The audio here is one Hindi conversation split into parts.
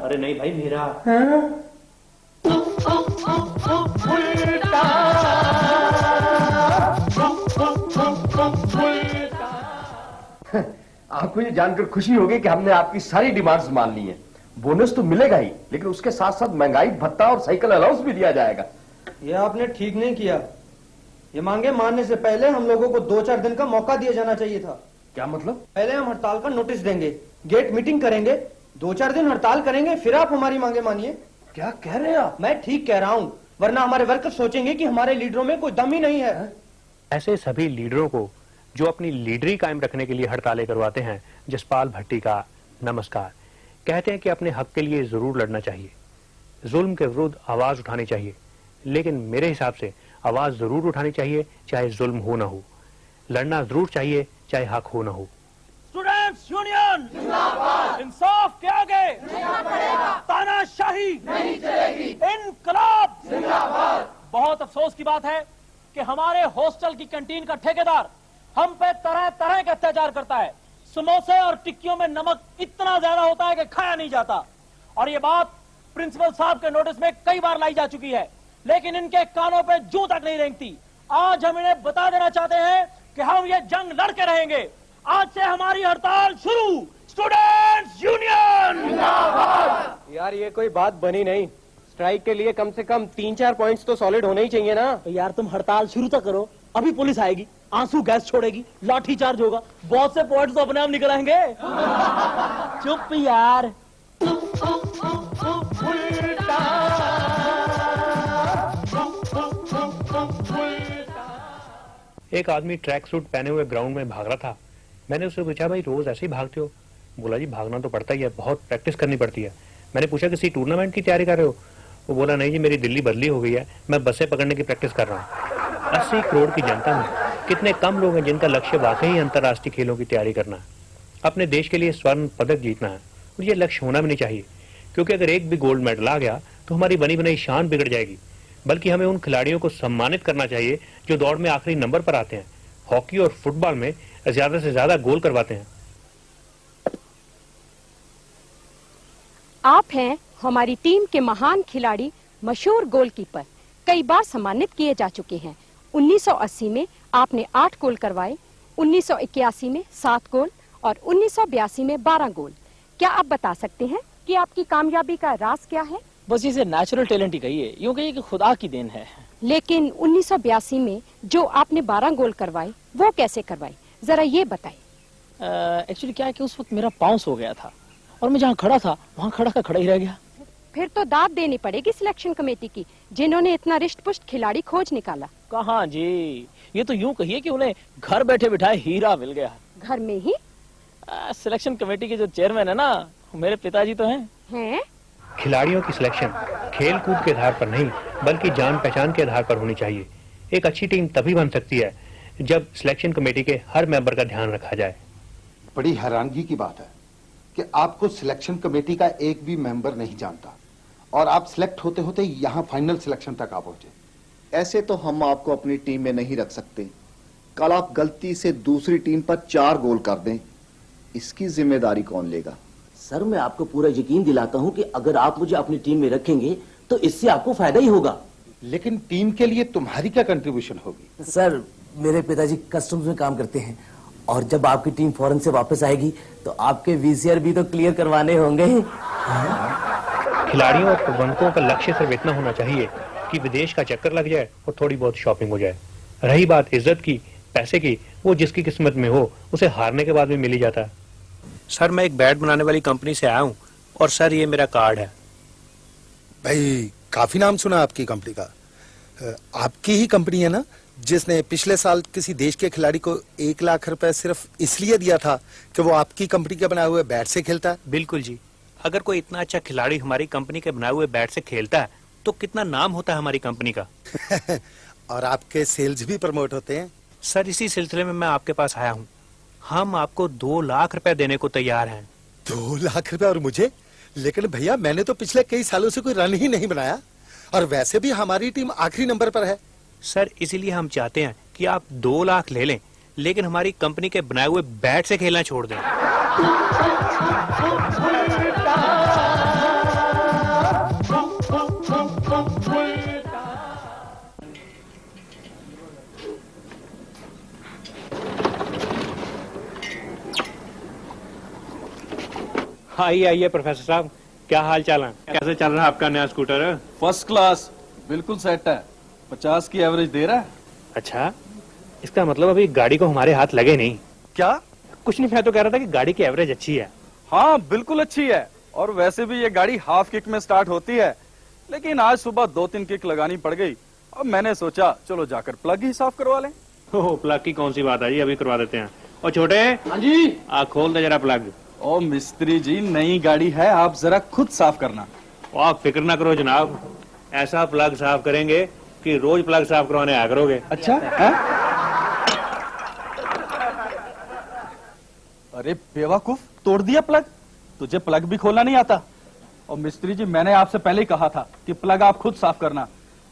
अरे नहीं भाई मेरा। आपको ये जानकर खुशी होगी कि हमने आपकी सारी डिमांड्स मान ली हैं। बोनस तो मिलेगा ही, लेकिन उसके साथ साथ महंगाई भत्ता और साइकिल अलाउंस भी दिया जाएगा। ये आपने ठीक नहीं किया। ये मांगे मानने से पहले हम लोगों को 2-4 दिन का मौका दिया जाना चाहिए था। क्या मतलब? पहले हम हड़ताल का नोटिस देंगे, गेट मीटिंग करेंगे, 2-4 दिन हड़ताल करेंगे, फिर आप हमारी मांगे मानिए। क्या कह रहे हैं आप? मैं ठीक कह रहा हूँ, वरना हमारे वर्कर सोचेंगे कि हमारे लीडरों में कोई दम ही नहीं है। ऐसे सभी लीडरों को जो अपनी लीडरी कायम रखने के लिए हड़तालें करवाते हैं, जसपाल भट्टी का नमस्कार। कहते हैं कि अपने हक के लिए जरूर लड़ना चाहिए, जुल्म के विरुद्ध आवाज उठानी चाहिए, लेकिन मेरे हिसाब से आवाज जरूर उठानी चाहिए चाहे जुल्म हो ना हो। लड़ना जरूर चाहिए चाहे हक हो ना हो। स्टूडेंट्स यूनियन जिंदाबाद, इंसाफ के आगे तानाशाही नहीं चलेगी, इनकलाब जिंदाबाद। बहुत अफसोस की बात है कि हमारे हॉस्टल की कैंटीन का ठेकेदार हम पे तरह तरह के अत्याचार करता है। समोसे और टिक्कियों में नमक इतना ज्यादा होता है कि खाया नहीं जाता, और ये बात प्रिंसिपल साहब के नोटिस में कई बार लाई जा चुकी है, लेकिन इनके कानों पे जूं तक नहीं रेंगती। आज हम इन्हें बता देना चाहते हैं कि हम ये जंग लड़के रहेंगे। आज से हमारी हड़ताल शुरू। स्टूडेंट्स यूनियन जिंदाबाद। यार ये कोई बात बनी नहीं। स्ट्राइक के लिए कम से कम 3-4 पॉइंट्स तो सॉलिड होने ही चाहिए ना। तो यार तुम हड़ताल शुरू तो करो, अभी पुलिस आएगी, आंसू गैस छोड़ेगी, लाठी चार्ज होगा, बहुत से पॉइंट्स तो अपने आप निकल आएंगे। चुप यार। एक आदमी ट्रैक सूट पहने हुए ग्राउंड में भाग रहा था। मैंने उससे पूछा, भाई रोज ऐसे ही भागते हो? बोला, जी भागना तो पड़ता ही है, बहुत प्रैक्टिस करनी पड़ती है। मैंने पूछा, किसी टूर्नामेंट की तैयारी कर रहे हो? वो बोला, नहीं जी मेरी दिल्ली बदली हो गई है, मैं बसें पकड़ने की प्रैक्टिस कर रहा हूँ। 80 करोड़ की जनता में कितने कम लोग हैं जिनका लक्ष्य वाकई अंतर्राष्ट्रीय खेलों की तैयारी करना है, अपने देश के लिए स्वर्ण पदक जीतना है। और ये लक्ष्य होना भी नहीं चाहिए, क्योंकि अगर एक भी गोल्ड मेडल आ गया तो हमारी बनी बनाई शान बिगड़ जाएगी। बल्कि हमें उन खिलाड़ियों को सम्मानित करना चाहिए जो दौड़ में आखिरी नंबर पर आते हैं, हॉकी और फुटबॉल में ज्यादा से ज्यादा गोल करवाते हैं। आप हैं हमारी टीम के महान खिलाड़ी, मशहूर गोलकीपर, कई बार सम्मानित किए जा चुके हैं। 1980 में आपने 8 गोल करवाए, 1981 में 7 गोल और 1982 में 12 गोल। क्या आप बता सकते हैं कि आपकी कामयाबी का राज क्या है? बस इसे नेचुरल टैलेंट ही कहिए, यूं कहिए कि खुदा की देन है। लेकिन 1982 में जो आपने 12 गोल करवाए वो कैसे करवाए, जरा ये बताइए। एक्चुअली क्या है कि उस वक्त मेरा पाउंस हो गया था और मैं जहाँ खड़ा था वहाँ खड़ा का खड़ा ही रह गया। फिर तो दाद देनी पड़ेगी सिलेक्शन कमेटी की, जिन्होंने इतना रिष्ट पुष्ट खिलाड़ी खोज निकाला। कहाँ जी, ये तो यूं कहिए कि उन्हें घर बैठे बिठाए हीरा मिल गया। घर में ही? सिलेक्शन कमेटी के जो चेयरमैन है ना, मेरे पिताजी तो हैं। खिलाड़ियों की सिलेक्शन खेल कूद के आधार पर नहीं बल्कि जान पहचान के आधार पर होनी चाहिए। एक अच्छी टीम तभी बन सकती है जब सिलेक्शन कमेटी के हर मेंबर का ध्यान रखा जाए। बड़ी हैरानगी की बात है कि आपको सिलेक्शन कमेटी का एक भी मेंबर नहीं जानता और आप सिलेक्ट होते होते यहाँ फाइनल सिलेक्शन तक आ पहुंचे। ऐसे तो हम आपको अपनी टीम में नहीं रख सकते। कल आप गलती से दूसरी टीम पर 4 गोल कर दें, इसकी जिम्मेदारी कौन लेगा? सर मैं आपको पूरा यकीन दिलाता हूं कि अगर आप मुझे अपनी टीम में रखेंगे तो इससे आपको फायदा ही होगा। लेकिन टीम के लिए तुम्हारी क्या कंट्रीब्यूशन होगी? सर मेरे पिताजी कस्टम्स में काम करते हैं और जब आपकी टीम फॉरेन से वापस आएगी तो आपके वीसीआर भी तो क्लियर करवाने होंगे। खिलाड़ियों और प्रबंधकों का लक्ष्य सिर्फ इतना होना चाहिए कि विदेश का चक्कर लग जाए और थोड़ी बहुत शॉपिंग हो जाए। रही बात इज्जत की, पैसे की, वो जिसकी किस्मत में हो उसे हारने के बाद भी मिल ही जाता है। सर मैं एक बैट बनाने वाली कंपनी से आया हूँ और सर ये मेरा कार्ड है। भाई काफी नाम सुना आपकी कंपनी का। आपकी ही कंपनी है ना जिसने पिछले साल किसी देश के खिलाड़ी को 1 लाख रुपए सिर्फ इसलिए दिया था कि वो आपकी कंपनी के बनाए हुए बैट से खेलता है? बिल्कुल जी। अगर कोई इतना अच्छा खिलाड़ी हमारी कंपनी के बनाए हुए बैट से खेलता है तो कितना नाम होता है हमारी कंपनी का। और आपके सेल्स भी प्रमोट होते हैं। सर इसी सिलसिले में मैं आपके पास आया हूँ। हम आपको 2 लाख रुपए देने को तैयार हैं। 2 लाख रुपए और मुझे? लेकिन भैया मैंने तो पिछले कई सालों से कोई रन ही नहीं बनाया और वैसे भी हमारी टीम आखिरी नंबर पर है। सर इसीलिए हम चाहते हैं कि आप 2 लाख ले लें, लेकिन हमारी कंपनी के बनाए हुए बैट से खेलना छोड़ दें। आइए आइए प्रोफेसर साहब, क्या हाल चाल है? कैसे चल रहा है आपका नया स्कूटर? फर्स्ट क्लास, बिल्कुल सेट है। 50 की एवरेज दे रहा है। अच्छा, इसका मतलब अभी गाड़ी को हमारे हाथ लगे नहीं? क्या? कुछ नहीं, मैं तो कह रहा था कि गाड़ी की एवरेज अच्छी है। हाँ बिल्कुल अच्छी है, और वैसे भी ये गाड़ी हाफ किक में स्टार्ट होती है, लेकिन आज सुबह 2-3 किक लगानी पड़ गई। अब मैंने सोचा चलो जाकर प्लग ही साफ करवा लें। ओह, प्लग की कौन सी बात है जी, अभी करवा देते हैं। और छोटे, हाँ जी। खोल दे जरा प्लग। ओ मिस्त्री जी, नई गाड़ी है, आप जरा खुद साफ करना। आप फिक्र ना करो जनाब, ऐसा प्लग साफ करेंगे कि रोज प्लग साफ करवाने आया करोगे। अच्छा है? अरे बेवकूफ, तोड़ दिया प्लग? तुझे प्लग भी खोलना नहीं आता? और मिस्त्री जी, मैंने आपसे पहले ही कहा था कि प्लग आप खुद साफ करना।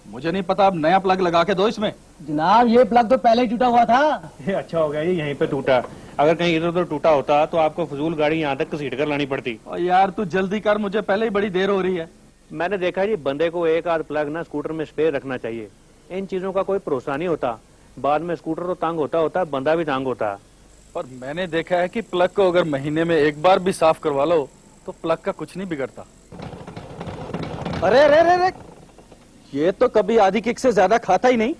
मुझे नहीं पता, अब नया प्लग लगा के दो इसमें। जनाब ये प्लग तो पहले ही टूटा हुआ था। ये अच्छा हो गया, ये यहीं पे टूटा। अगर कहीं इधर उधर टूटा होता तो आपको फजूल गाड़ी यहाँ तक घसीट कर लानी पड़ती। और यार तू जल्दी कर, मुझे पहले ही बड़ी देर हो रही है। मैंने देखा जी, बंदे को एक आध प्लग ना स्कूटर में स्पेयर रखना चाहिए। इन चीजों का कोई भरोसा नहीं होता, बाद में स्कूटर तो तंग होता बंदा भी तंग होता। और मैंने देखा है कि प्लग को अगर महीने में एक बार भी साफ करवा लो तो प्लग का कुछ नहीं बिगड़ता। अरे अरे अरे, ये तो कभी आधी किक से ज्यादा खाता ही नहीं।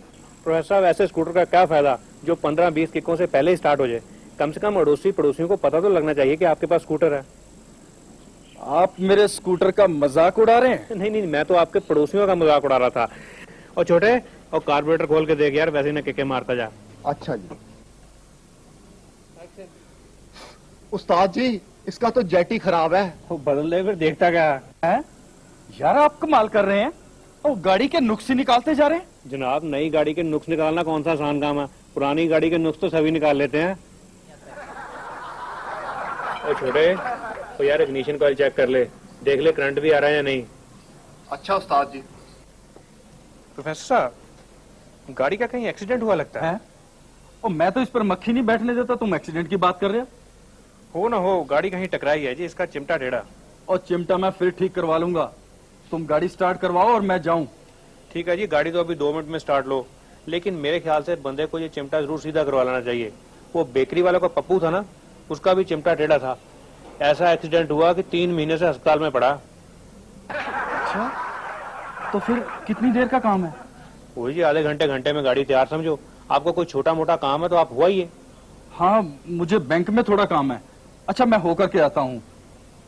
प्रोफेसर साहब, ऐसे स्कूटर का क्या फायदा जो 15-20 किकों से पहले ही स्टार्ट हो जाए? कम से कम अड़ोसी पड़ोसियों को पता तो लगना चाहिए कि आपके पास स्कूटर है। आप मेरे स्कूटर का मजाक उड़ा रहे हैं? नहीं नहीं, मैं तो आपके पड़ोसियों का मजाक उड़ा रहा था। और छोटे, और कार्बोरेटर खोल के देख यार, वैसे न किके मारता जा। अच्छा जी। उस्ताद जी, इसका तो जेट ही खराब है। वो बदल दे, फिर देखता क्या है? यार आप कमाल कर रहे हैं, और गाड़ी के नुक्स ही निकालते जा रहे हैं। जनाब, नई गाड़ी के नुक्स निकालना कौन सा आसान काम है? पुरानी गाड़ी के नुक्स तो सभी निकाल लेते हैं। और छोटे, तो यार इग्निशन कॉइल चेक कर ले, देख ले करंट भी आ रहा है या नहीं। अच्छा उस्ताद जी। प्रोफेसर साहब, गाड़ी का कहीं एक्सीडेंट हुआ लगता है? और मैं तो इस पर मक्खी नहीं बैठने देता, तुम एक्सीडेंट की बात कर रहे हो ना हो, गाड़ी कहीं टकराई है जी, इसका चिमटा टेढ़ा। और चिमटा मैं फिर ठीक करवा लूंगा, तुम गाड़ी स्टार्ट करवाओ और मैं जाऊं। ठीक है जी, गाड़ी तो अभी 2 मिनट में स्टार्ट लो, लेकिन मेरे ख्याल से बंदे को ये चिमटा जरूर सीधा करवा लेना चाहिए। वो बेकरी वाला का पप्पू था ना, उसका भी चिमटा टेढ़ा था। ऐसा एक्सीडेंट हुआ कि 3 महीने से अस्पताल में पड़ा। अच्छा, तो फिर कितनी देर का काम है? वही जी, आधे घंटे में गाड़ी तैयार समझो। आपको कोई छोटा मोटा काम है तो आप हुआ ही है। हाँ, मुझे बैंक में थोड़ा काम है। अच्छा, मैं होकर के आता हूँ।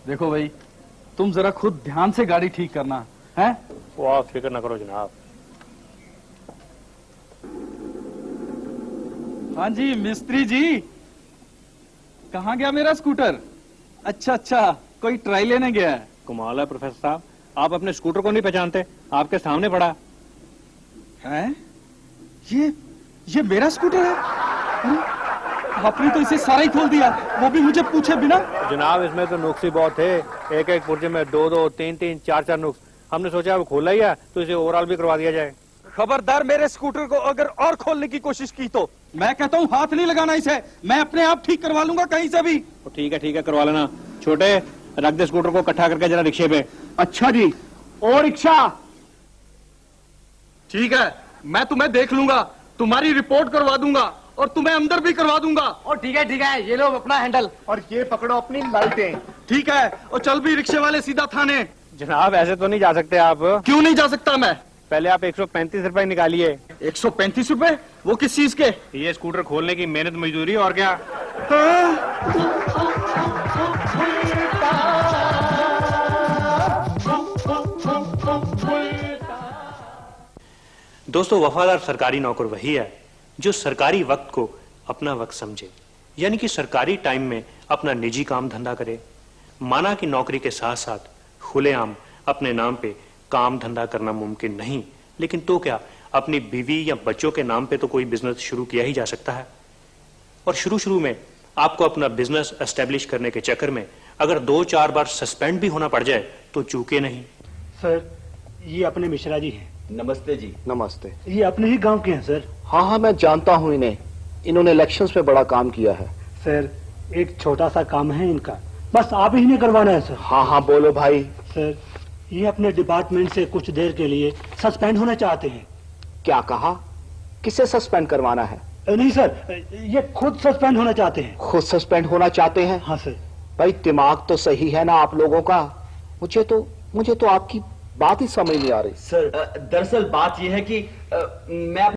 देखो भाई, तुम जरा खुद ध्यान से गाड़ी ठीक करना है। वो आप फिक्र ना करो जनाब। हाँ जी मिस्त्री जी, कहाँ गया मेरा स्कूटर? अच्छा, कोई ट्राई लेने गया है। कमाल है प्रोफेसर साहब, आप अपने स्कूटर को नहीं पहचानते, आपके सामने पड़ा है। ये मेरा स्कूटर है? अरे, आपने तो इसे सारा ही खोल दिया, वो भी मुझे पूछे बिना। जनाब, इसमें तो नुक्स ही बहुत थे, एक एक पुर्जे में 2-2, 3-3, 4-4 नुक्स। हमने सोचा अब खोला ही है तो इसे ओवरऑल भी करवा दिया जाए। खबरदार, मेरे स्कूटर को अगर और खोलने की कोशिश की तो मैं कहता हूँ हाथ नहीं लगाना इसे, मैं अपने आप ठीक करवा लूंगा कहीं से भी। तो ठीक है करवा लेना। छोटे, रख दे स्कूटर को इकट्ठा करके जरा रिक्शे पे। अच्छा जी। और रिक्शा? ठीक है, मैं तुम्हें देख लूंगा, तुम्हारी रिपोर्ट करवा दूंगा और तुम्हें अंदर भी करवा दूंगा। और ठीक है, ये लो अपना हैंडल। और ये पकड़ो अपनी लाइटें। ठीक है, और चल भी रिक्शे वाले सीधा थाने। जनाब, ऐसे तो नहीं जा सकते आप। क्यों नहीं जा सकता मैं? पहले आप 135 रुपए निकालिए। 135 रुपए? वो किस चीज के? ये स्कूटर खोलने की मेहनत मजदूरी, और क्या। दोस्तों, वफादार सरकारी नौकर वही है जो सरकारी वक्त को अपना वक्त समझे, यानी कि सरकारी टाइम में अपना निजी काम धंधा करे। माना कि नौकरी के साथ साथ खुलेआम अपने नाम पे काम धंधा करना मुमकिन नहीं, लेकिन तो क्या, अपनी बीवी या बच्चों के नाम पे तो कोई बिजनेस शुरू किया ही जा सकता है। और शुरू में आपको अपना बिजनेस एस्टेब्लिश करने के चक्कर में अगर 2-4 बार सस्पेंड भी होना पड़ जाए तो चूके नहीं। सर, ये अपने मिश्रा जी हैं। नमस्ते जी। नमस्ते। ये अपने ही गांव के हैं सर। हाँ, मैं जानता हूँ इन्हें, इन्होंने इलेक्शंस पे बड़ा काम किया है। सर, एक छोटा सा काम है इनका, बस आप ही ने करवाना है सर। हाँ, बोलो भाई। सर, ये अपने डिपार्टमेंट से कुछ देर के लिए सस्पेंड होना चाहते हैं। क्या कहा? किसे सस्पेंड करवाना है? नहीं सर, ये खुद सस्पेंड होना चाहते हैं। खुद सस्पेंड होना चाहते हैं? हाँ सर। भाई दिमाग तो सही है ना आप लोगों का? मुझे तो आपकी बात ही समझ नहीं आ रही। सर दरअसल बात यह है कि मैं